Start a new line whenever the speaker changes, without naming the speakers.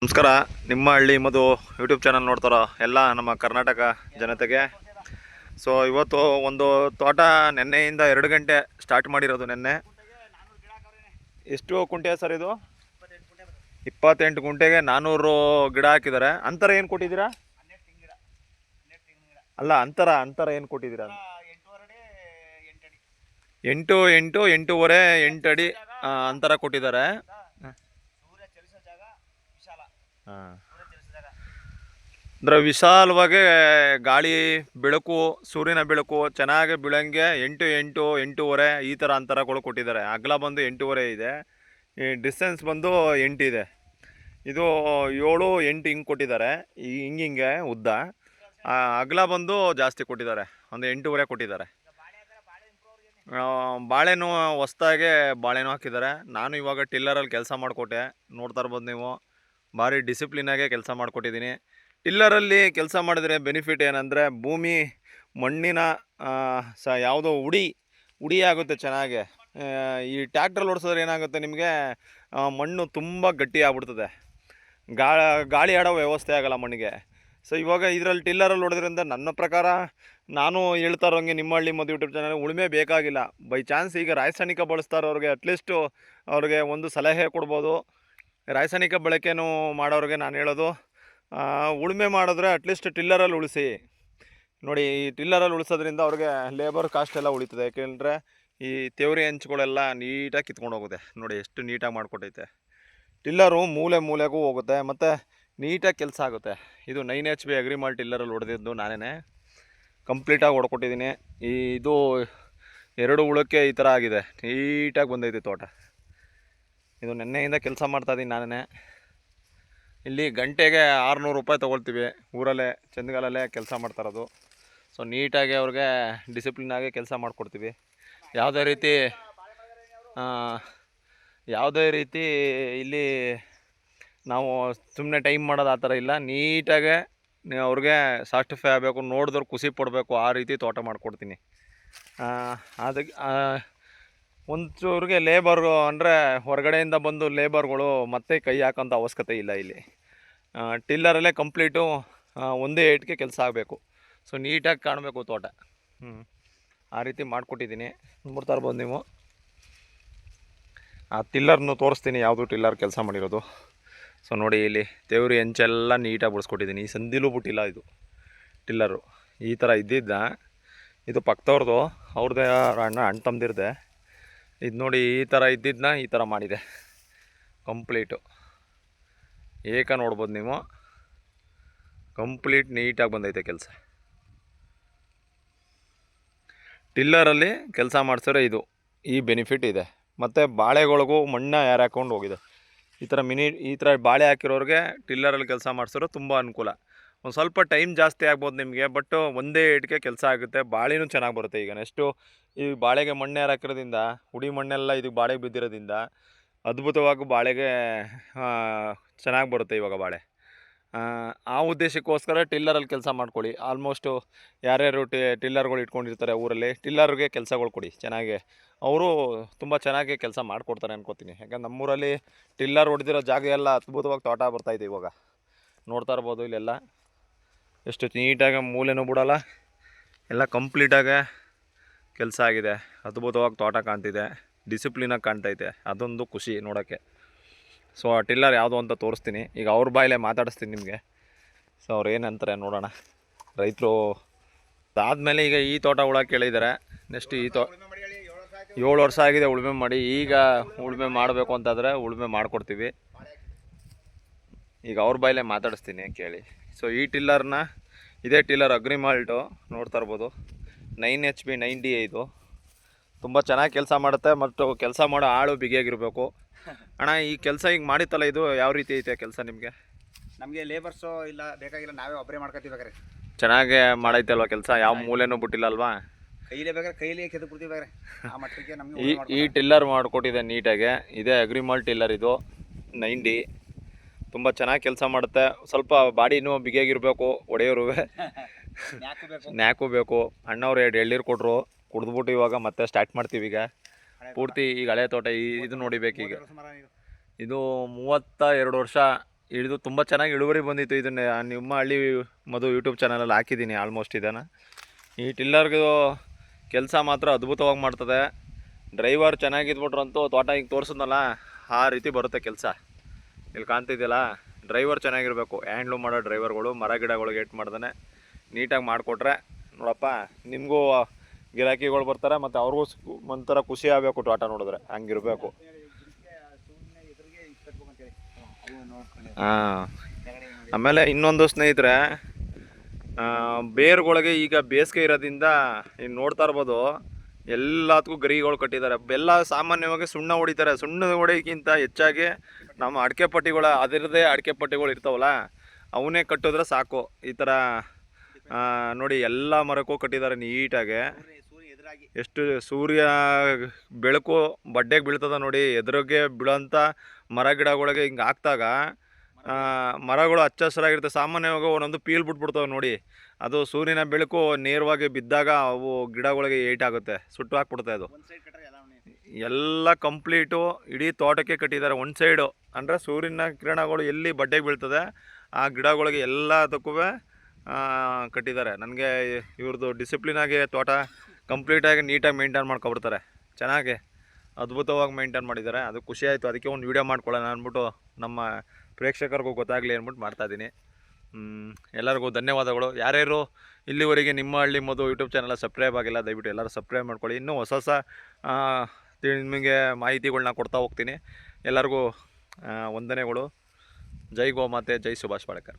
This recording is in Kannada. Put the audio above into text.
ನಮಸ್ಕಾರ. ನಿಮ್ಮ ಹಳ್ಳಿ ಮಧು ಯೂಟ್ಯೂಬ್ ಚಾನಲ್ ನೋಡ್ತಾರೋ ಎಲ್ಲ ನಮ್ಮ ಕರ್ನಾಟಕ ಜನತೆಗೆ. ಸೊ ಇವತ್ತು ಒಂದು ತೋಟ ನೆನ್ನೆಯಿಂದ 2 ಗಂಟೆ ಸ್ಟಾರ್ಟ್ ಮಾಡಿರೋದು. ನೆನ್ನೆ ಎಷ್ಟು ಕುಂಟೆ ಸರ್ ಇದು? 28 ಗುಂಟೆಗೆ 400 ಗಿಡ ಹಾಕಿದ್ದಾರೆ. ಅಂತರ ಏನು ಕೊಟ್ಟಿದ್ದೀರಾ? ಅಲ್ಲ, ಅಂತರ ಏನು ಕೊಟ್ಟಿದ್ದೀರಾ? 8 8 8.5 8 ಅಡಿ ಅಂತರ ಕೊಟ್ಟಿದ್ದಾರೆ. ಅಂದರೆ ವಿಶಾಲವಾಗಿ ಗಾಳಿ ಬೆಳಕು, ಸೂರ್ಯನ ಬೆಳಕು ಚೆನ್ನಾಗಿ ಬೀಳಂಗೆ 8 8 8.5 ಈ ಥರ ಅಂತರಗಳು ಕೊಟ್ಟಿದ್ದಾರೆ. ಅಗಲ ಬಂದು 8.5 ಇದೆ, ಈ ಡಿಸ್ಟೆನ್ಸ್ ಬಂದು 8 ಇದೆ. ಇದು 7 8 ಹಿಂಗೆ ಕೊಟ್ಟಿದ್ದಾರೆ, ಈ ಹಿಂಗೆ ಉದ್ದ. ಅಗಲ ಬಂದು ಜಾಸ್ತಿ ಕೊಟ್ಟಿದ್ದಾರೆ, ಒಂದು 8.5 ಕೊಟ್ಟಿದ್ದಾರೆ. ಬಾಳೆನೂ ಹೊಸ್ದಾಗೆ ಬಾಳೆನೂ ಹಾಕಿದ್ದಾರೆ. ನಾನು ಇವಾಗ ಟಿಲ್ಲರಲ್ಲಿ ಕೆಲಸ ಮಾಡಿಕೊಟ್ಟೆ, ನೋಡ್ತಾ ಇರ್ಬೋದು ನೀವು. ಭಾರಿ ಡಿಸಿಪ್ಲಿನಾಗೆ ಕೆಲಸ ಮಾಡಿಕೊಟ್ಟಿದ್ದೀನಿ. ಟಿಲ್ಲರಲ್ಲಿ ಕೆಲಸ ಮಾಡಿದರೆ ಬೆನಿಫಿಟ್ ಏನಂದರೆ ಭೂಮಿ ಮಣ್ಣಿನ ಯಾವುದೋ ಹುಡಿ ಆಗುತ್ತೆ ಚೆನ್ನಾಗೆ. ಈ ಟ್ಯಾಕ್ಟ್ರಲ್ಲಿ ಓಡಿಸಿದ್ರೆ ಏನಾಗುತ್ತೆ, ನಿಮಗೆ ಮಣ್ಣು ತುಂಬ ಗಟ್ಟಿ ಆಗ್ಬಿಡ್ತದೆ, ಗಾಳಿ ಆಡೋ ವ್ಯವಸ್ಥೆ ಆಗೋಲ್ಲ ಮಣ್ಣಿಗೆ. ಸೊ ಇವಾಗ ಇದರಲ್ಲಿ ಟಿಲ್ಲರಲ್ಲಿ ಹೊಡೆದ್ರಿಂದ ನನ್ನ ಪ್ರಕಾರ, ನಾನು ಹೇಳ್ತಾ ಇರೋಂಗೆ ನಿಮ್ಮ ಹಳ್ಳಿ ಮಧು ಯೂಟ್ಯೂಬ್ ಚಾನಲ್ ಉಳುಮೆ ಬೇಕಾಗಿಲ್ಲ. ಬೈ ಚಾನ್ಸ್ ಈಗ ರಾಸಾಯನಿಕ ಬಳಸ್ತಾರವ್ರಿಗೆ ಅಟ್ಲೀಸ್ಟು ಅವ್ರಿಗೆ ಒಂದು ಸಲಹೆ ಕೊಡ್ಬೋದು. ರಾಸಾಯನಿಕ ಬಳಕೆನೂ ಮಾಡೋರಿಗೆ ನಾನು ಹೇಳೋದು, ಉಳುಮೆ ಮಾಡಿದ್ರೆ ಅಟ್ಲೀಸ್ಟ್ ಟಿಲ್ಲರಲ್ಲಿ ಉಳಿಸಿ ನೋಡಿ. ಈ ಟಿಲ್ಲರಲ್ಲಿ ಉಳಿಸೋದ್ರಿಂದ ಅವ್ರಿಗೆ ಲೇಬರ್ ಕಾಸ್ಟ್ ಎಲ್ಲ ಉಳಿತದೆ. ಯಾಕೆಂದರೆ ಈ ತೇವರಿ ಹಂಚ್ಗಳೆಲ್ಲ ನೀಟಾಗಿ ಕಿತ್ಕೊಂಡು ಹೋಗುತ್ತೆ. ನೋಡಿ ಎಷ್ಟು ನೀಟಾಗಿ ಮಾಡಿಕೊಟ್ಟೈತೆ. ಟಿಲ್ಲರು ಮೂಲೆ ಮೂಲೆಗೂ ಹೋಗುತ್ತೆ ಮತ್ತು ನೀಟಾಗಿ ಕೆಲಸ ಆಗುತ್ತೆ. ಇದು 9 HP ಅಗ್ರಿಮಾಲ್ ಟಿಲ್ಲರಲ್ಲಿ ಹೊಡೆದಿದ್ದು ನಾನೇ ಕಂಪ್ಲೀಟಾಗಿ ಹೊಡ್ಕೊಟ್ಟಿದ್ದೀನಿ. ಇದು 2 ಉಳಕ್ಕೆ ಈ ಥರ ಆಗಿದೆ, ನೀಟಾಗಿ ಬಂದೈತೆ ತೋಟ. ಇದು ನೆನ್ನೆಯಿಂದ ಕೆಲಸ ಮಾಡ್ತಾಯಿದ್ದೀನಿ ನಾನೇ. ಇಲ್ಲಿ ಗಂಟೆಗೆ 600 ರೂಪಾಯಿ ತೊಗೊಳ್ತೀವಿ. ಊರಲ್ಲೇ ಚಂದಗಾಲಲ್ಲೇ ಕೆಲಸ ಮಾಡ್ತಾಯಿರೋದು. ಸೊ ನೀಟಾಗಿ ಅವ್ರಿಗೆ ಡಿಸಿಪ್ಲಿನಾಗೆ ಕೆಲಸ ಮಾಡಿಕೊಡ್ತೀವಿ. ಯಾವುದೇ ರೀತಿ ಇಲ್ಲಿ ನಾವು ಸುಮ್ಮನೆ ಟೈಮ್ ಮಾಡೋದು ಆ ಥರ ಇಲ್ಲ. ನೀಟಾಗೆ ಅವ್ರಿಗೆ ಸಾಟಿಸ್ಫೈ ಆಗಬೇಕು, ನೋಡಿದವ್ರು ಖುಷಿ ಪಡಬೇಕು, ಆ ರೀತಿ ತೋಟ ಮಾಡಿಕೊಡ್ತೀನಿ. ಅದಕ್ಕೆ ಒಂಚೂರಿಗೆ ಲೇಬರು ಅಂದರೆ ಹೊರಗಡೆಯಿಂದ ಬಂದು ಲೇಬರ್ಗಳು ಮತ್ತೆ ಕೈ ಹಾಕೋಂಥ ಅವಶ್ಯಕತೆ ಇಲ್ಲ. ಇಲ್ಲಿ ಟಿಲ್ಲರಲ್ಲೇ ಕಂಪ್ಲೀಟು ಒಂದೇ ಏಟ್ಗೆ ಕೆಲಸ ಆಗಬೇಕು. ಸೊ ನೀಟಾಗಿ ಕಾಣಬೇಕು ತೋಟ. ಆ ರೀತಿ ಮಾಡಿಕೊಟ್ಟಿದ್ದೀನಿ. ನೋಡ್ತಾ ಇರ್ಬೋದು ನೀವು. ಆ ಟಿಲ್ಲರ್ನು ತೋರಿಸ್ತೀನಿ, ಯಾವುದು ಟಿಲ್ಲರ್ ಕೆಲಸ ಮಾಡಿರೋದು. ಸೊ ನೋಡಿ, ಇಲ್ಲಿ ತೇವರಿ ಹೆಂಚೆಲ್ಲ ನೀಟಾಗಿ ಬಿಡಿಸ್ಕೊಟ್ಟಿದ್ದೀನಿ. ಈ ಸಂದಿಲೂ ಬಿಟ್ಟಿಲ್ಲ ಇದು ಟಿಲ್ಲರು. ಈ ಥರ ಇದ್ದಿದ್ದ, ಇದು ಪಕ್ಕದವ್ರದ್ದು, ಅವ್ರದ್ದೇ ಅಣ್ಣ ತಮ್ಮದಿರದೆ. ಇದು ನೋಡಿ, ಈ ಥರ ಇದ್ದಿದ್ದನ್ನ ಈ ಥರ ಮಾಡಿದೆ ಕಂಪ್ಲೀಟು. ನೋಡ್ಬೋದು ನೀವು, ಕಂಪ್ಲೀಟ್ ನೀಟಾಗಿ ಬಂದೈತೆ ಕೆಲಸ. ಟಿಲ್ಲರಲ್ಲಿ ಕೆಲಸ ಮಾಡಿಸಿದ್ರೆ ಈ ಬೆನಿಫಿಟ್ ಇದೆ. ಮತ್ತು ಬಾಳೆಗಳಿಗೂ ಮಣ್ಣು ಯಾರು ಹಾಕ್ಕೊಂಡು ಹೋಗಿದೆ. ಈ ಥರ ಬಾಳೆ ಹಾಕಿರೋರಿಗೆ ಟಿಲ್ಲರಲ್ಲಿ ಕೆಲಸ ಮಾಡಿಸಿರೋ ತುಂಬ ಅನುಕೂಲ. ಒಂದು ಸ್ವಲ್ಪ ಟೈಮ್ ಜಾಸ್ತಿ ಆಗ್ಬೋದು ನಿಮಗೆ, ಬಟ್ ಒಂದೇ ಏಟ್ಗೆ ಕೆಲಸ ಆಗುತ್ತೆ. ಬಾಳೆನೂ ಚೆನ್ನಾಗಿ ಬರುತ್ತೆ. ಈಗ ನೆಕ್ಸ್ಟು ಈ ಬಾಳೆಗೆ ಮಣ್ಣು ಯಾರು ಹಾಕಿರೋದ್ರಿಂದ, ಹುಡಿ ಮಣ್ಣೆಲ್ಲ ಇದಕ್ಕೆ ಬಾಳೆಗೆ ಬಿದ್ದಿರೋದ್ರಿಂದ ಅದ್ಭುತವಾಗಿ ಬಾಳೆಗೆ ಚೆನ್ನಾಗಿ ಬರುತ್ತೆ ಇವಾಗ ಬಾಳೆ. ಆ ಉದ್ದೇಶಕ್ಕೋಸ್ಕರ ಟಿಲ್ಲರಲ್ಲಿ ಕೆಲಸ ಮಾಡ್ಕೊಳ್ಳಿ. ಆಲ್ಮೋಸ್ಟು ಯಾರ್ಯಾರು ಟಿಲ್ಲರ್ಗಳು ಇಟ್ಕೊಂಡಿರ್ತಾರೆ ಊರಲ್ಲಿ, ಟಿಲ್ಲರ್ಗೆ ಕೆಲಸಗಳು ಕೊಡಿ ಚೆನ್ನಾಗಿ. ಅವರು ತುಂಬ ಚೆನ್ನಾಗಿ ಕೆಲಸ ಮಾಡಿಕೊಡ್ತಾರೆ ಅನ್ಕೋತೀನಿ. ಯಾಕಂದ್ರೆ ನಮ್ಮೂರಲ್ಲಿ ಟಿಲ್ಲರ್ ಹೊಡೆದಿರೋ ಜಾಗ ಎಲ್ಲ ಅದ್ಭುತವಾಗಿ ತೋಟ ಬರ್ತಾಯಿದೆ ಇವಾಗ. ನೋಡ್ತಾ ಇರ್ಬೋದು ಇಲ್ಲೆಲ್ಲ ಎಷ್ಟು ನೀಟಾಗಿ, ಮೂಲೆನೂ ಬಿಡೋಲ್ಲ, ಎಲ್ಲ ಕಂಪ್ಲೀಟಾಗಿ ಕೆಲಸ ಆಗಿದೆ. ಅದ್ಭುತವಾಗಿ ತೋಟ ಕಾಣ್ತಿದೆ, ಡಿಸಿಪ್ಲಿನಾಗಿ ಕಾಣ್ತೈತೆ. ಅದೊಂದು ಖುಷಿ ನೋಡೋಕ್ಕೆ. ಸೊ ಆ ಟಿಲ್ಲರ್ ಯಾವುದು ಅಂತ ತೋರಿಸ್ತೀನಿ ಈಗ. ಅವ್ರ ಬಾಯಲ್ಲೇ ಮಾತಾಡಿಸ್ತೀನಿ ನಿಮಗೆ. ಸೊ ಅವ್ರು ಏನಂತಾರೆ ನೋಡೋಣ. ರೈತರು ಅದಾದಮೇಲೆ ಈಗ ಈ ತೋಟ ಉಳಕ್ಕೆ ಹೇಳಿದ್ದಾರೆ. ನೆಕ್ಸ್ಟ್ ಈ 7 ವರ್ಷ ಆಗಿದೆ ಉಳುಮೆ ಮಾಡಿ. ಈಗ ಉಳುಮೆ ಮಾಡಬೇಕು ಅಂತಂದರೆ ಉಳುಮೆ ಮಾಡಿಕೊಡ್ತೀವಿ. ಈಗ ಅವ್ರ ಬಾಯಲ್ಲೇ ಮಾತಾಡಿಸ್ತೀನಿ ಕೇಳಿ. ಸೊ ಈ ಟಿಲ್ಲರ್ನ, ಇದೇ ಟಿಲ್ಲರ್ ಅಗ್ರಿಮಾಲ್ಟು, ನೋಡ್ತಾ ಇರ್ಬೋದು. 9 HP 90 ಇದು ತುಂಬ ಚೆನ್ನಾಗಿ ಕೆಲಸ ಮಾಡುತ್ತೆ. ಮತ್ತು ಕೆಲಸ ಮಾಡೋ ಆಳು ಬಿಗಿಯಾಗಿರಬೇಕು. ಅಣ್ಣ, ಈ ಕೆಲಸ ಈಗ ಮಾಡಿತ್ತಲ್ಲ, ಇದು ಯಾವ ರೀತಿ ಐತೆ ಕೆಲಸ ನಿಮಗೆ?
ನಮಗೆ ಲೇಬರ್ಸು ಇಲ್ಲ, ಬೇಕಾಗಿಲ್ಲ, ನಾವೇ ಒಬ್ಬರೇ ಮಾಡ್ಕೊತೀವಿ. ಬೇಕಾರೆ
ಚೆನ್ನಾಗೇ ಮಾಡೈತೆ ಅಲ್ವಾ ಕೆಲಸ? ಯಾವ ಮೂಲೆನೂ ಬಿಟ್ಟಿಲ್ಲ ಅಲ್ವಾ?
ಕೈಲೇ ಬೇಕಾದ್ರೆ ಕೈಲಿ ಕೆದ್ದು ಬಿಡ್ತೀವಿ ಬೇಕಾರೆ. ಆ ಮಟ್ಟಕ್ಕೆ ನಮಗೆ
ಈ ಟಿಲ್ಲರ್ ಮಾಡಿಕೊಟ್ಟಿದೆ ನೀಟಾಗೆ. ಇದೇ ಅಗ್ರಿಮಾಲ್ ಟಿಲ್ಲರ್, ಇದು 90. ತುಂಬ ಚೆನ್ನಾಗಿ ಕೆಲಸ ಮಾಡುತ್ತೆ. ಸ್ವಲ್ಪ ಬಾಡಿನೂ ಬಿಗಿಯಾಗಿರಬೇಕು, ಒಡೆಯೋರು ನ್ಯಾಕು ಬೇಕು. ಅಣ್ಣವ್ರು 2 ಎಳ್ನೀರು ಕೊಟ್ಟರು, ಕುಡಿದ್ಬಿಟ್ಟು ಇವಾಗ ಮತ್ತೆ ಸ್ಟಾರ್ಟ್ ಮಾಡ್ತೀವಿ. ಈಗ ಪೂರ್ತಿ ಈಗ ಹಳೆ ತೋಟ ಇದು ನೋಡಿಬೇಕು. ಈಗ ಇದು 32 ವರ್ಷ ಇದು ತುಂಬ ಚೆನ್ನಾಗಿ ಇಳುವರಿ ಬಂದಿತ್ತು. ಇದನ್ನು ನಿಮ್ಮ ಹಳ್ಳಿ ಮಧು ಯೂಟ್ಯೂಬ್ ಚಾನಲಲ್ಲಿ ಹಾಕಿದ್ದೀನಿ ಆಲ್ಮೋಸ್ಟ್ ಇದನ್ನು. ಈ ಟಿಲ್ಲರ್ದು ಕೆಲಸ ಮಾತ್ರ ಅದ್ಭುತವಾಗಿ ಮಾಡ್ತದೆ. ಡ್ರೈವರ್ ಚೆನ್ನಾಗಿದ್ಬಿಟ್ರಂತೂ ತೋಟ ಹಿಂಗೆ ತೋರಿಸಿದ್ನಲ್ಲ ಆ ರೀತಿ ಬರುತ್ತೆ ಕೆಲಸ. ಇಲ್ಲಿ ಕಾಣ್ತಿದ್ಯಲ್ಲ, ಡ್ರೈವರ್ ಚೆನ್ನಾಗಿರಬೇಕು. ಹ್ಯಾಂಡ್ಲು ಮಾಡೋ ಡ್ರೈವರ್ಗಳು ಮರ ಗಿಡಗಳಿಗೆ ಏಟ್ ಮಾಡ್ದೇ ನೀಟಾಗಿ ಮಾಡಿಕೊಟ್ರೆ ನೋಡಪ್ಪ, ನಿಮಗೂ ಗಿರಾಕಿಗಳು ಬರ್ತಾರೆ ಮತ್ತು ಅವ್ರಿಗೂ ಒಂಥರ ಖುಷಿ ಆಗಬೇಕು ತೋಟ ನೋಡಿದ್ರೆ, ಹಂಗಿರಬೇಕು. ಹಾಂ, ಆಮೇಲೆ ಇನ್ನೊಂದು ಸ್ನೇಹಿತರೆ, ಬೇರುಗಳಿಗೆ ಈಗ ಬೇಸಿಗೆ ಇರೋದ್ರಿಂದ ಇನ್ನು ನೋಡ್ತಾ ಇರ್ಬೋದು ಎಲ್ಲದಕ್ಕೂ ಗರಿಗಳು ಕಟ್ಟಿದ್ದಾರೆ. ಎಲ್ಲ ಸಾಮಾನ್ಯವಾಗಿ ಸುಣ್ಣ ಹೊಡಿತಾರೆ. ಸುಣ್ಣ ಹೊಡಿಯೋಕ್ಕಿಂತ ಹೆಚ್ಚಾಗಿ ನಮ್ಮ ಅಡಿಕೆ ಪಟ್ಟಿಗಳ ಅದರದ್ದೇ ಅಡಿಕೆ ಪಟ್ಟಿಗಳು ಇರ್ತಾವಲ್ಲ ಅವನ್ನೇ ಕಟ್ಟಿದ್ರೆ ಸಾಕು. ಈ ಥರ ನೋಡಿ ಎಲ್ಲ ಮರಕ್ಕೂ ಕಟ್ಟಿದ್ದಾರೆ ನೀಟಾಗಿ. ಎಷ್ಟು ಸೂರ್ಯ ಬೆಳಕು ಬಡ್ಡೆಗೆ ಬೀಳ್ತದ ನೋಡಿ, ಎದುರಿಗೆ ಬೀಳೋಂಥ ಮರ ಗಿಡಗಳಿಗೆ ಹಿಂಗೆ ಹಾಕ್ದಾಗ ಮರಗಳು ಹಚ್ಚ ಹಸಿರಾಗಿರ್ತವೆ. ಸಾಮಾನ್ಯವಾಗಿ ಒಂದೊಂದು ಪೀಲ್ ಬಿಟ್ಬಿಡ್ತವೆ ನೋಡಿ, ಅದು ಸೂರ್ಯನ ಬೆಳಕು ನೇರವಾಗಿ ಬಿದ್ದಾಗ ಅವು ಗಿಡಗಳಿಗೆ ಏಟ್ ಆಗುತ್ತೆ, ಸುಟ್ಟು ಹಾಕ್ಬಿಡುತ್ತೆ. ಅದು ಎಲ್ಲ ಕಂಪ್ಲೀಟು ಇಡೀ ತೋಟಕ್ಕೆ ಕಟ್ಟಿದ್ದಾರೆ. ಒಂದು ಸೈಡು ಅಂದರೆ ಸೂರ್ಯನ ಕಿರಣಗಳು ಎಲ್ಲಿ ಬಡ್ಡೆಗೆ ಬೀಳ್ತದೆ ಆ ಗಿಡಗಳಿಗೆ ಎಲ್ಲದಕ್ಕೂ ಕಟ್ಟಿದ್ದಾರೆ. ನನಗೆ ಇವ್ರದ್ದು ಡಿಸಿಪ್ಲಿನಾಗಿ ತೋಟ ಕಂಪ್ಲೀಟಾಗಿ ನೀಟಾಗಿ ಮೇಂಟೈನ್ ಮಾಡ್ಕೊಬಿಡ್ತಾರೆ. ಚೆನ್ನಾಗಿ ಅದ್ಭುತವಾಗಿ ಮೇಂಟೈನ್ ಮಾಡಿದ್ದಾರೆ. ಅದು ಖುಷಿ ಆಯಿತು. ಅದಕ್ಕೆ ಒಂದು ವೀಡಿಯೋ ಮಾಡ್ಕೊಳ್ಳೋಣ ಅಂದ್ಬಿಟ್ಟು ನಮ್ಮ ಪ್ರೇಕ್ಷಕರಿಗೂ ಗೊತ್ತಾಗಲಿ ಅಂದ್ಬಿಟ್ಟು ಮಾಡ್ತಾಯಿದ್ದೀನಿ. ಎಲ್ಲರಿಗೂ ಧನ್ಯವಾದಗಳು. ಯಾರ್ಯಾರು ಇಲ್ಲಿವರೆಗೆ ನಿಮ್ಮ ಹಳ್ಳಿ ಮಧು ಯೂಟ್ಯೂಬ್ ಚಾನಲ್ ಸಬ್ಸ್ಕ್ರೈಬ್ ಆಗಿಲ್ಲ, ದಯವಿಟ್ಟು ಎಲ್ಲರೂ ಸಬ್ಸ್ಕ್ರೈಬ್ ಮಾಡ್ಕೊಳ್ಳಿ. ಇನ್ನೂ ಹೊಸ ಹೊಸ ನಿಮಗೆ ಮಾಹಿತಿಗಳನ್ನ ಕೊಡ್ತಾ ಹೋಗ್ತೀನಿ. ಎಲ್ಲರಿಗೂ ವಂದನೆಗಳು. ಜೈ ಗೋಮಾತೆ, ಜೈ ಸುಭಾಷ್ ಪಾಳೇಕರ್.